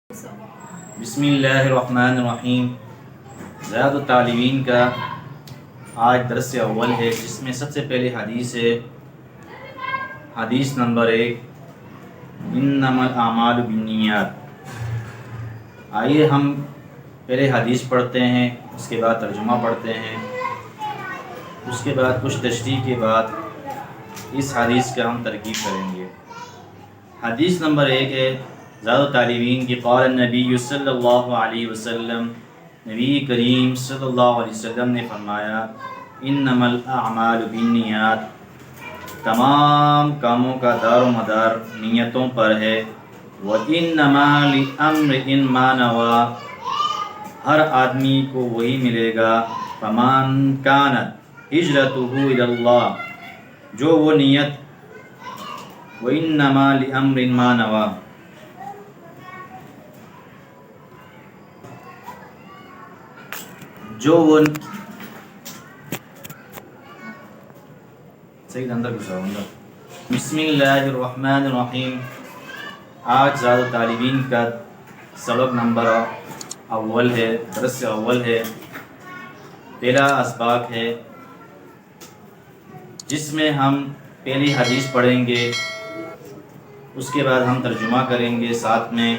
بسم اللہ الرحمن الرحیم۔ زیاد الطالبین کا آج درس اول ہے، جس میں سب سے پہلے حدیث ہے، حدیث نمبر 1، انما الاعمال بالنیات۔ آئیے ہم پہلے حدیث پڑھتے ہیں، اس کے بعد ترجمہ پڑھتے ہیں، اس کے بعد کچھ تشریح کے بعد اس حدیث کا ہم ترکیب کریں گے۔ حدیث نمبر 1 ہے زیاد الطالبین کی، قال النبی صلی اللہ علیہ وسلم، نبی کریم صلی اللہ علیہ وسلم نے فرمایا، انما الاعمال بالنیات، تمام کاموں کا دار و مدار نیتوں پر ہے، وَإِنَّمَا لِأَمْرِئٍ مَّا نَوَىٰ، ہر آدمی کو وہی ملے گا، فَمَن كَانَتْ هِجْرَتُهُ إِلَى اللَّهِ، جو وہ نیت، وَإِنَّمَا لِأَمْرٍ مَّا نَوَىٰ، جو وہ صحیح اندر گزاروں گا۔ بسم اللہ الرحمن الرحیم۔ آج زیاد الطالبین کا سبق نمبر اول ہے، درس اول ہے، پہلا اسباق ہے، جس میں ہم پہلی حدیث پڑھیں گے، اس کے بعد ہم ترجمہ کریں گے، ساتھ میں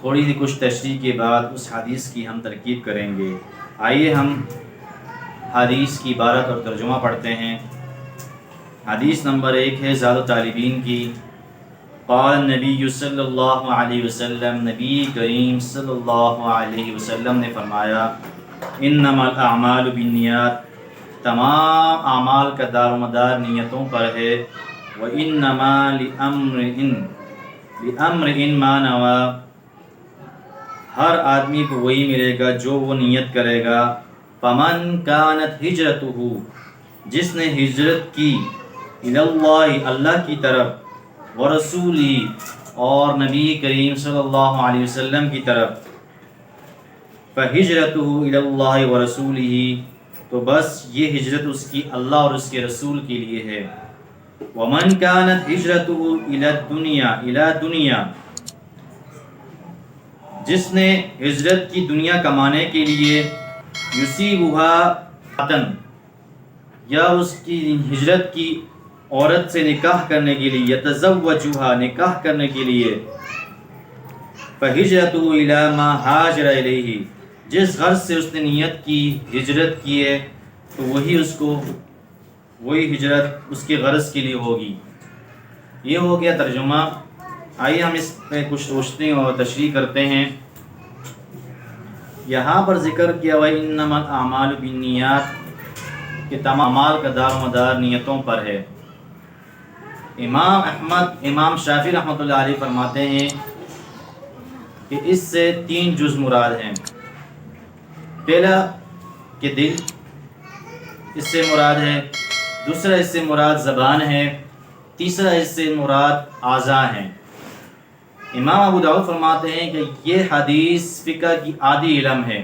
تھوڑی سی کچھ تشریح کے بعد اس حدیث کی ہم ترکیب کریں گے۔ آئیے ہم حدیث کی عبارت اور ترجمہ پڑھتے ہیں۔ حدیث نمبر 1 ہے زیاد الطالبین کی، قال النبی صلی اللہ علیہ وسلم، نبی کریم صلی اللہ علیہ وسلم نے فرمایا، انما الاعمال بالنیات، تمام اعمال کا دار و مدار نیتوں پر ہے، وَإِنَّمَا لِأَمْرِئٍ مَّا نَوَىٰ، ہر آدمی کو وہی ملے گا جو وہ نیت کرے گا، فَمَن كَانَتْ هِجْرَتُهُ، جس نے ہجرت کی، إِلَى اللَّهِ، اللہ کی طرف، وَرَسُولِهِ، اور نبی کریم صلی اللہ علیہ وسلم کی طرف، فَهِجْرَتُهُ إِلَى اللَّهِ وَرَسُولِهِ، تو بس یہ ہجرت اس کی اللہ اور اس کے رسول کے لیے ہے۔ وَمَن كَانَتْ هِجْرَتُهُ إِلَى دُنْيَا، جس نے ہجرت کی دنیا کمانے کے لیے، یصیبها، یا اس کی ہجرت کی عورت سے نکاح کرنے کے لیے، یتزوجها، نکاح کرنے کے لیے، فہجرته إلی ما ہاجر الیہ، جس غرض سے اس نے نیت کی، ہجرت کی ہے، تو وہی ہجرت اس کے غرض کے لیے ہوگی۔ یہ ہو گیا ترجمہ۔ آئیے ہم اس پہ کچھ روشنی اور تشریح کرتے ہیں۔ یہاں پر ذکر کیا ہوا انما الاعمال بالنیات، کہ تمام اعمال کا دار و مدار نیتوں پر ہے۔ امام شافعی رحمۃ اللہ علیہ فرماتے ہیں کہ اس سے 3 جز مراد ہیں۔ پہلا کہ دل اس سے مراد ہے، دوسرا اس سے مراد زبان ہے، تیسرا اس سے مراد اعضاء ہیں۔ امام ابو داؤد فرماتے ہیں کہ یہ حدیث فقہ کی آدھی علم ہے۔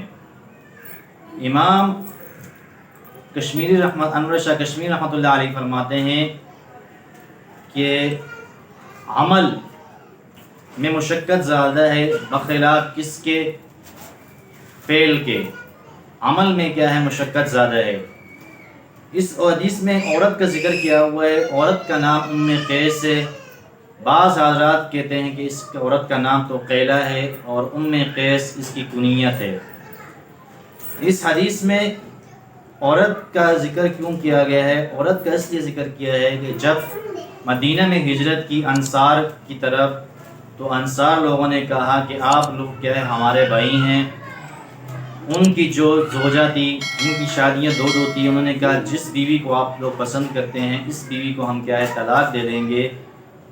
امام انور شاہ کشمیری رحمۃ اللہ علیہ فرماتے ہیں کہ عمل میں مشقت زیادہ ہے، بخلاف کس کے؟ فعل کے۔ عمل میں کیا ہے؟ مشقت زیادہ ہے۔ اس حدیث میں عورت کا ذکر کیا ہوا ہے، عورت کا نام ام قیس ہے۔ بعض حضرات کہتے ہیں کہ اس عورت کا نام تو قیلہ ہے اور ام قیس اس کی کنیت ہے۔ اس حدیث میں عورت کا ذکر کیوں کیا گیا ہے؟ عورت کا اس لیے ذکر کیا ہے کہ جب مدینہ میں ہجرت کی انصار کی طرف، تو انصار لوگوں نے کہا کہ آپ لوگ کیا ہے، ہمارے بھائی ہیں۔ ان کی جو زوجہ تھی، ان کی شادیاں 2 تھی، انہوں نے کہا جس بیوی کو آپ لوگ پسند کرتے ہیں، اس بیوی کو ہم کیا ہے، طلاق دے دیں گے،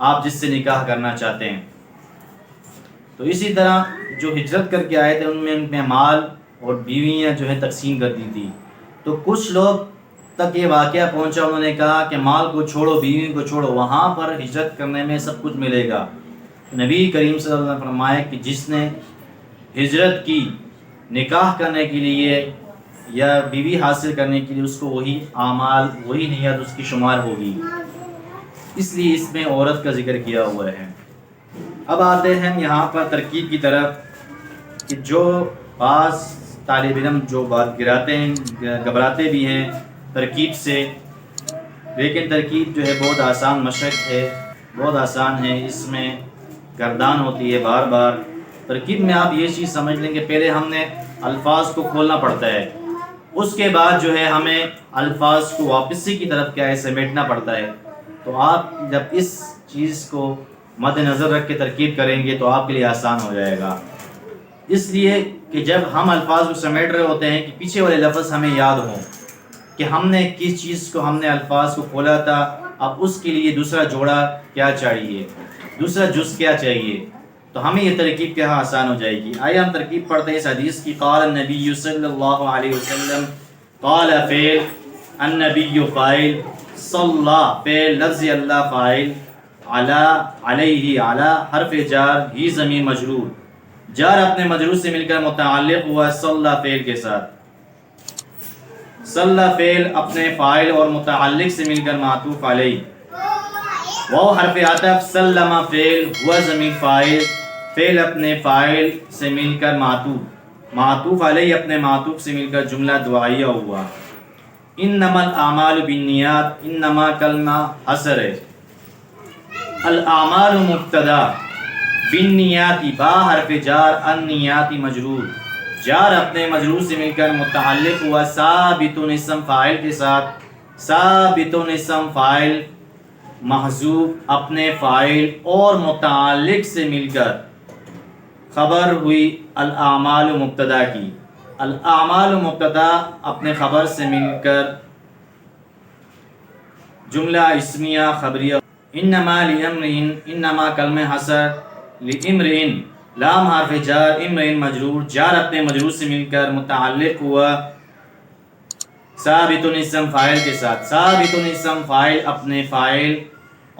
آپ جس سے نکاح کرنا چاہتے ہیں۔ تو اسی طرح جو ہجرت کر کے آئے تھے، ان میں مال اور بیویاں جو ہے تقسیم کر دی تھی۔ تو کچھ لوگ تک یہ واقعہ پہنچا، انہوں نے کہا کہ مال کو چھوڑو، بیوی کو چھوڑو، وہاں پر ہجرت کرنے میں سب کچھ ملے گا۔ نبی کریم صلی اللہ علیہ وسلم نے فرمایا کہ جس نے ہجرت کی نکاح کرنے کے لیے یا بیوی حاصل کرنے کے لیے، اس کو وہی اعمال، وہی نیت اس کی شمار ہوگی۔ اس لیے اس میں عورت کا ذکر کیا ہوا ہے۔ اب آتے ہیں یہاں پر ترکیب کی طرف کہ جو بعض طالب علم جو بات گراتے ہیں گھبراتے بھی ہیں ترکیب سے، لیکن ترکیب جو ہے بہت آسان مشق ہے، بہت آسان ہے، اس میں گردان ہوتی ہے بار بار۔ ترکیب میں آپ یہ چیز سمجھ لیں کہ پہلے ہم نے الفاظ کو کھولنا پڑتا ہے، اس کے بعد جو ہے ہمیں الفاظ کو واپسی کی طرف کیا ہے سمیٹنا پڑتا ہے۔ تو آپ جب اس چیز کو مد نظر رکھ کے ترکیب کریں گے تو آپ کے لیے آسان ہو جائے گا، اس لیے کہ جب ہم الفاظ کو سمیٹ رہے ہوتے ہیں کہ پیچھے والے لفظ ہمیں یاد ہوں کہ ہم نے کس چیز کو ہم نے الفاظ کو کھولا تھا، اب اس کے لیے دوسرا جوڑا کیا چاہیے، دوسرا جز کیا چاہیے، تو ہمیں یہ ترکیب کیا آسان ہو جائے گی۔ آئیے ہم ترکیب پڑھتے ہیں اس حدیث کی۔ قال النبی صلی اللہ علیہ وسلم، قال فعل، النبی فاعل، صلی فعل لفظ اللہ فاعل، علی علیہ علی حرف جار، ہی ضمیر مجرور، جار اپنے مجرور سے مل کر متعلق ہوا صلی فعل کے ساتھ، صلی فعل اپنے فاعل اور متعلق سے مل کر معطوف علیہ، واو حرف عطف، سلم فعل ہوا ضمیر فاعل، فعل اپنے فاعل سے مل کر معطوف، معطوف علیہ اپنے معطوف سے مل کر جملہ دعائیہ ہوا۔ انما الاعمال بالنیات، انما کلمہ حصر ہے، الاعمال مبتدا، بالنیات با حرف جار، النیات مجرور، جار اپنے مجرور سے مل کر متعلق ہوا ثابت اسم فاعل کے ساتھ، ثابت اسم فاعل محذوف اپنے فاعل اور متعلق سے مل کر خبر ہوئی الاعمال مبتدا کی، الاعمال مبتدا اپنے خبر سے مل کر جملہ اسمیہ خبریہ۔ انما لامرئ، انما کلمہ حصر، لامرئ لام حرف جار، امرئ مجرور، جار اپنے مجرور سے مل کر متعلق ہوا ثابت اسم فاعل کے ساتھ، ثابت اسم فاعل اپنے فاعل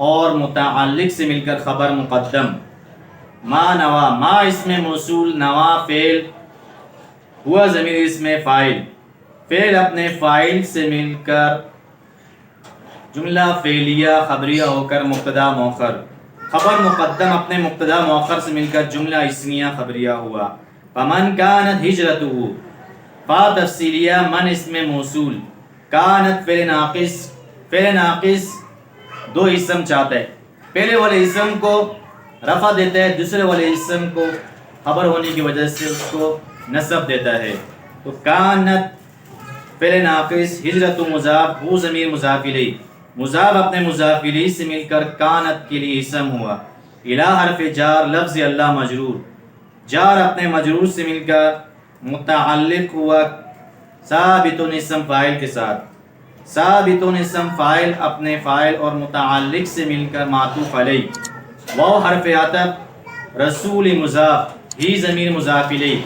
اور متعلق سے مل کر خبر مقدم۔ ما نوا، ما اسم موصول، نوا فعل، ہوا ضمیر اسم فاعل، فعل اپنے فاعل سے مل کر جملہ فعلیہ خبریہ ہو کر مبتدا مؤخر، خبر مقدم اپنے مبتدا مؤخر سے مل کر جملہ اسمیہ خبریہ ہوا۔ فمن کانت ہجرتہ، فا تفصیلیہ، من اسم موصول، کانت فعل ناقص، فعل ناقص دو اسم چاہتا ہے، پہلے والے اسم کو رفع دیتا ہے، دوسرے والے اسم کو خبر ہونے کی وجہ سے اس کو نصب دیتا ہے۔ تو کانت فعل ناقص، ہجرت مضاف، ہو ضمیر مضاف الیہ، مضاف اپنے مضاف الیہ سے مل کر کانت کے لیے اسم ہوا۔ الہ حرف جار، لفظ اللہ مجرور، جار اپنے مجرور سے مل کر متعلق ہوا ثابت اسم فاعل کے ساتھ، ثابت اسم فاعل اپنے فاعل اور متعلق سے مل کر معطوف علیہ۔ واو حرف عطف، رسول مضاف، ہی ضمیر مضاف الیہ،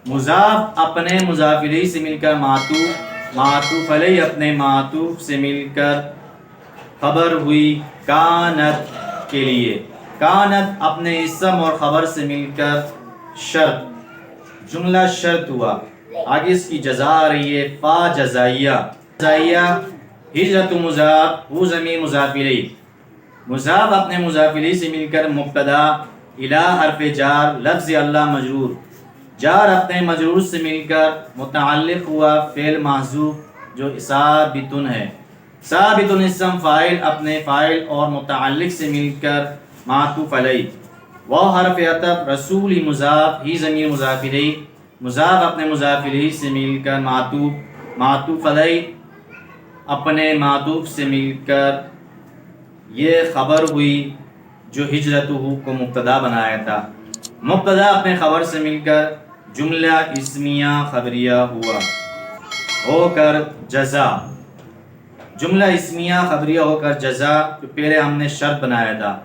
مضاف اپنے مضاف الیہ سے مل کر معطوف، معطوف علیہ اپنے معطوف سے مل کر خبر ہوئی کانت کے لیے، کانت اپنے اسم اور خبر سے مل کر شرط، جملہ شرط ہوا۔ آگے اس کی جزا آ رہی ہے، فا جزائیہ، جزائیہ ہجرت مضاف، ہو ضمیر مضاف الیہ، مضاف اپنے مضاف الیہ سے مل کر مبتدا، الہ حرف جار، لفظ اللہ مجرور، جار اپنے مجرور سے مل کر متعلق ہوا فعل محذوف جو ثابت ہے، ثابت اسم فاعل اپنے فاعل اور متعلق سے مل کر معطوف علیہ۔ واو حرف عطف، رسول مضاف، ہی ضمیر مضاف الیہ، مضاف اپنے مضاف الیہ سے مل کر معطوف، معطوف علیہ اپنے معطوف سے مل کر یہ خبر ہوئی جو ہجرتہ کو مبتدا بنایا تھا، مبتدا اپنے خبر سے مل کر جملہ اسمیہ خبریہ ہوا، ہو کر جزا، جملہ اسمیہ خبریہ ہو کر جزا، جو پہلے ہم نے شرط بنایا تھا،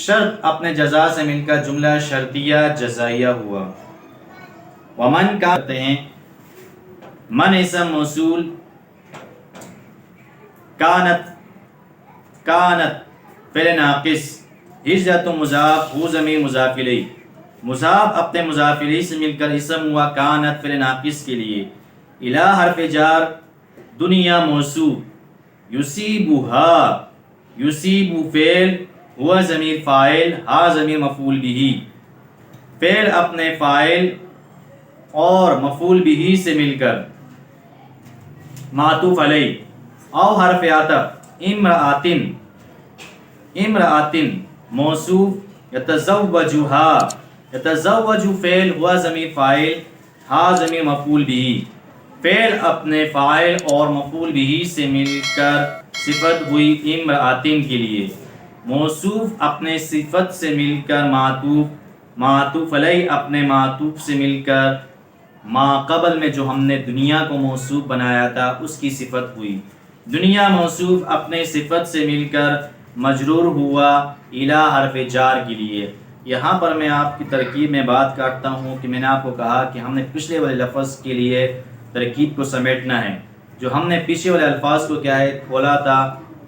شرط اپنے جزا سے مل کر جملہ شرطیہ جزائیہ ہوا۔ ومن کا کہتے ہیں، من اسم موصول، کانت، کانت فعل ناقص، ہجرت مضاف، ہو ضمیر مضاف الیہ، مضاف اپنے مضاف الیہ سے مل کر اسم ہوا کانت فعل ناقص کے لیے، الہ حرف جار، دنیا موصوف، یصیبھا، یصیب فعل، ہوا ضمیر فاعل، ہا ضمیر مفعول بھی، فعل اپنے فاعل اور مفعول بھی سے مل کر معطوف علیہ او حرف عطف امرأتن، امرأتن موصوف یتزوجها، یتزوج فعل ہوا ضمیر فاعل، ہا ضمیر مفعول بھی، فعل اپنے فاعل اور مفعول بھی سے مل کر صفت ہوئی امرأتن کے لیے، موصوف اپنے صفت سے مل کر معطوف، معطوف علیہ اپنے معطوف سے مل کر ما قبل میں جو ہم نے دنیا کو موصوف بنایا تھا اس کی صفت ہوئی، دنیا موصوف اپنے صفت سے مل کر مجرور ہوا الی حرف جار کے لیے۔ یہاں پر میں آپ کی ترکیب میں بات کاٹتا ہوں کہ میں نے آپ کو کہا کہ ہم نے پچھلے والے لفظ کے لیے ترکیب کو سمیٹنا ہے، جو ہم نے پیچھے والے الفاظ کو کیا ہے کھولا تھا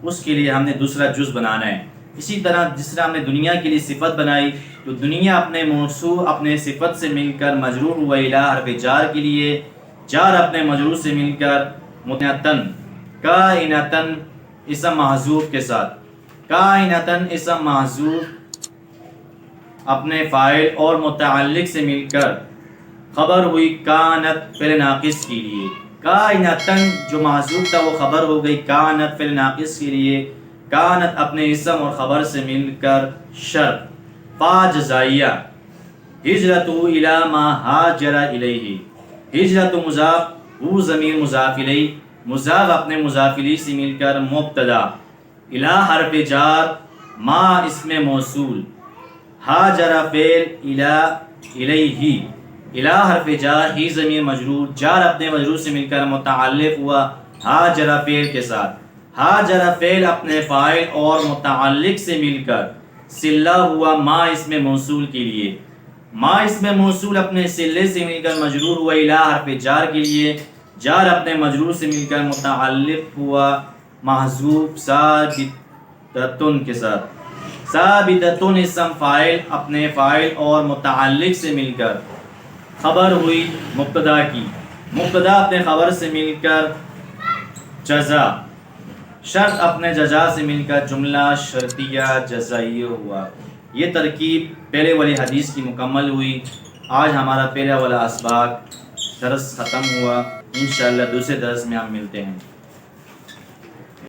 اس کے لیے ہم نے دوسرا جز بنانا ہے۔ اسی طرح جس طرح ہم نے دنیا کے لیے صفت بنائی تو دنیا اپنے موصوف اپنے صفت سے مل کر مجرور ہوا الی حرف جار کے لیے، جار اپنے مجرور سے مل کر متعتن، کائنتن اسم محذوف کے ساتھ، کائنتن اسم محذوف اپنے فاعل اور متعلق سے مل کر خبر ہوئی کانت فعل ناقص کے لیے، کائنتن جو محذوف تھا وہ خبر ہو گئی کانت فعل ناقص کے لیے، کانت اپنے اسم اور خبر سے مل کر شرط، فا جزائیہ، ہجرت الی ما ہاجر الیہ، ہجرت مضاف ہو ضمیر مضاف الیہ، مضاف اپنے مضاف الیہ سے مل کر مبتدا، الی حرف جار ما اسم موصول، ہاجر فعل الی الیہ، الی حرف جار ہی ضمیر مجرور، جار اپنے مجرور سے مل کر متعلق ہوا ہاجر فعل کے ساتھ، ہاجر فعل اپنے فاعل اور متعلق سے مل کر صلہ ہوا ما اسم موصول کے لیے، ما اسم موصول اپنے صلے سے مل کر مجرور ہوا الی حرف جار کے لیے، جار اپنے مجرور سے مل کر متعلق ہوا محذوف ثابتۃن کے ساتھ، ثابتۃن اسم فاعل اپنے فاعل اور متعلق سے مل کر خبر ہوئی مبتدا کی، مبتدا اپنے خبر سے مل کر جزا، شرط اپنے جزا سے مل کر جملہ شرطیہ جزائیہ ہوا۔ یہ ترکیب پہلے والی حدیث کی مکمل ہوئی۔ آج ہمارا پہلا والا اسباق درس ختم ہوا، انشاءاللہ دوسرے درس میں ہم ملتے ہیں۔